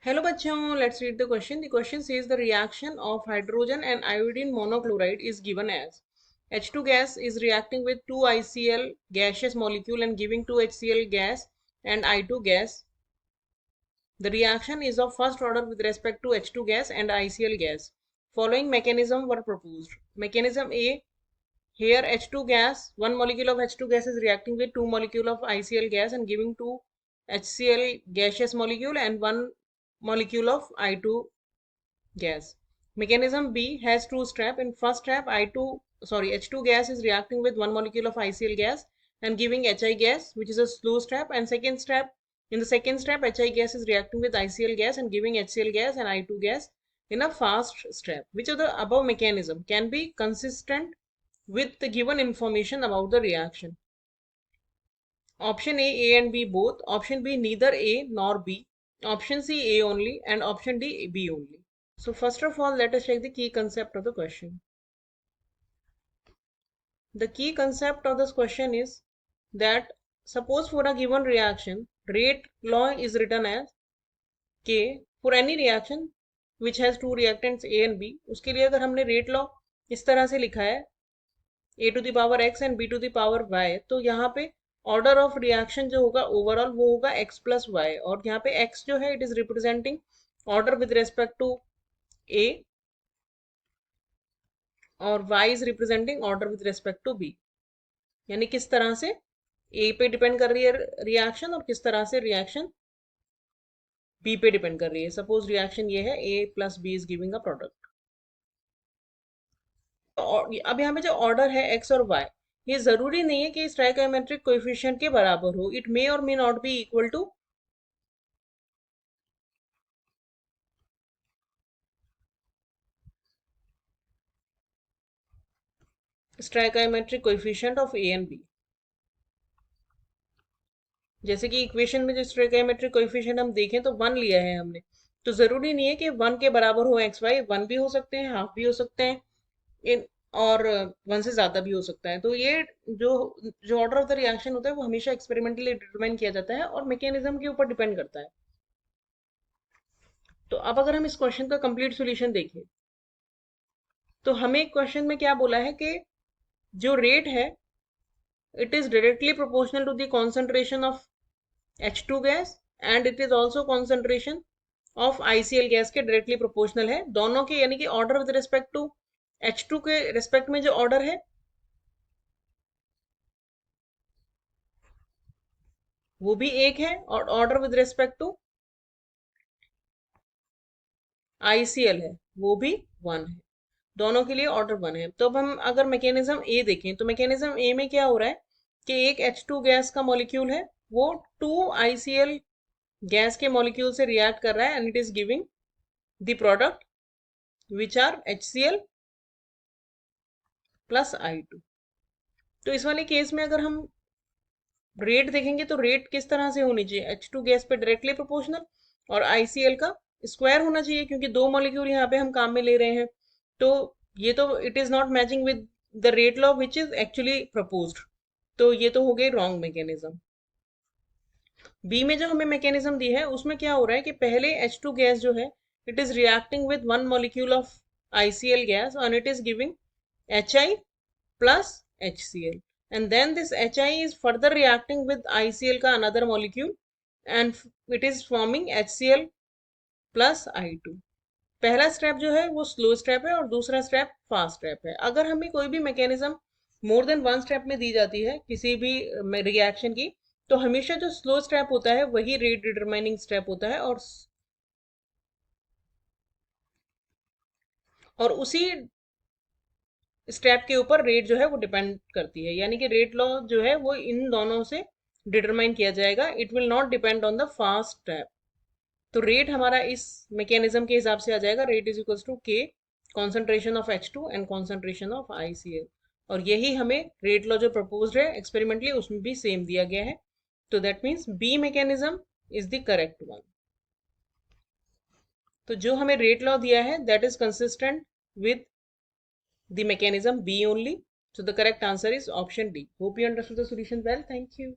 Hello bachchon, let's read the question. The question says the reaction of hydrogen and iodine monochloride is given as H2 gas is reacting with 2 ICl gaseous molecule and giving 2 HCl gas and I2 gas. The reaction is of first order with respect to H2 gas and ICl gas. Following mechanism were proposed. Mechanism A, here H2 gas, one molecule of H2 gas is reacting with two molecule of ICl gas and giving two HCl gaseous molecule and one molecule of I2 gas. Mechanism B has two strap. In first strap, H2 gas is reacting with one molecule of ICl gas and giving HI gas, which is a slow strap. And in the second strap, HI gas is reacting with ICl gas and giving HCl gas and I2 gas in a fast strap. Which of the above mechanism can be consistent with the given information about the reaction? Option A and B both. Option B, neither A nor B. Option C, A only. And option D, B only. So first of all, let us check the key concept of the question. The key concept of this question is that suppose for a given reaction, rate law is written as K for any reaction which has two reactants A and B. उसके लिए अगर हमने rate law इस तरह से लिखा है A to the power x and B to the power y, तो यहाँ पे order of reaction जो होगा overall वो होगा x plus y, और यहाँ पे x जो है it is representing order with respect to A और y is representing order with respect to b. यानी किस तरह से a पे डिपेंड कर रही है रिएक्शन और किस तरह से रिएक्शन b पे डिपेंड कर रही है. सपोज रिएक्शन ये है a plus b is giving a product. अब यहाँ पे जो ऑर्डर है x और y, ये जरूरी नहीं है कि स्टोइकोमेट्रिक कोएफिशिएंट के बराबर हो. इट मे और may not be equal to stoichiometric coefficient of a and b. जैसे कि इक्वेशन में जो स्टोइकोमेट्रिक कोएफिशिएंट हम देखें तो 1 लिया है हमने, तो जरूरी नहीं है कि 1 के बराबर हो एक्स वाई. 1 भी हो सकते हैं, हाफ भी हो सकते हैं, इन और 1 से ज्यादा भी हो सकता है. तो ये जो जो ऑर्डर ऑफ द रिएक्शन होता है वो हमेशा एक्सपेरिमेंटली डिटरमाइन किया जाता है और मैकेनिज्म के ऊपर डिपेंड करता है. तो अब अगर हम इस क्वेश्चन का कंप्लीट सॉल्यूशन देखें तो हमें क्वेश्चन में क्या बोला है कि जो रेट है it is directly proportional to the concentration of H2 gas and it is also concentration of ICl gas के डायरेक्टली प्रोपोर्शनल है. दोनों के यानी कि order with respect to H2 के रिस्पेक्ट में जो ऑर्डर है वो भी एक है और order with respect to ICl है वो भी 1 है. दोनों के लिए ऑर्डर 1 है. तो अब हम अगर मैकेनिज्म ए देखें तो मैकेनिज्म ए में क्या हो रहा है कि एक H2 गैस का मॉलिक्यूल है वो 2 ICl गैस के मॉलिक्यूल से रिएक्ट कर रहा है and it is giving the product which are HCl plus I2. तो इस वाले केस में अगर हम रेट देखेंगे तो रेट किस तरह से होनी चाहिए, H2 गैस पे डायरेक्टली प्रोपोर्शनल और ICl का स्क्वायर होना चाहिए क्योंकि दो मॉलिक्यूल यहाँ पे हम काम में ले रहे हैं. तो ये तो it is not matching with the rate law which is actually proposed. तो ये तो हो गई रॉन्ग मैकेनिज्म. बी में जो हमें मैकेनिज्म दी है उसमें क्या हो रहा है कि पहले H2 गैस जो है it is reacting with one molecule of ICl gas and it is giving HI plus HCl, and then this HI is further reacting with ICl का another molecule and it is forming HCl plus I2. पहला step जो है वो slow step है और दूसरा step fast step है. अगर हमें कोई भी mechanism more than one step में दी जाती है किसी भी रिएक्शन की, तो हमेशा जो स्लो स्टेप होता है वही रेट डिटरमाइनिंग स्टेप होता है और उसी स्टेप के ऊपर रेट जो है वो डिपेंड करती है. यानी कि रेट लॉ जो है वो इन दोनों से डिटरमाइन किया जाएगा. It will not depend on the fast step. तो रेट हमारा इस मैकेनिज्म के हिसाब से आ जाएगा. Rate is equal to k concentration of H2 and concentration of ICl. और यही हमें रेट लॉ जो प्रपोज्ड है एक्सपेरिमेंटली उसमें भी सेम दिया गया है. तो that means B mechanism is the correct one. तो जो हमें रेट लॉ दिया है that is consistent with the mechanism B only. So the correct answer is option D. Hope you understood the solution well. Thank you.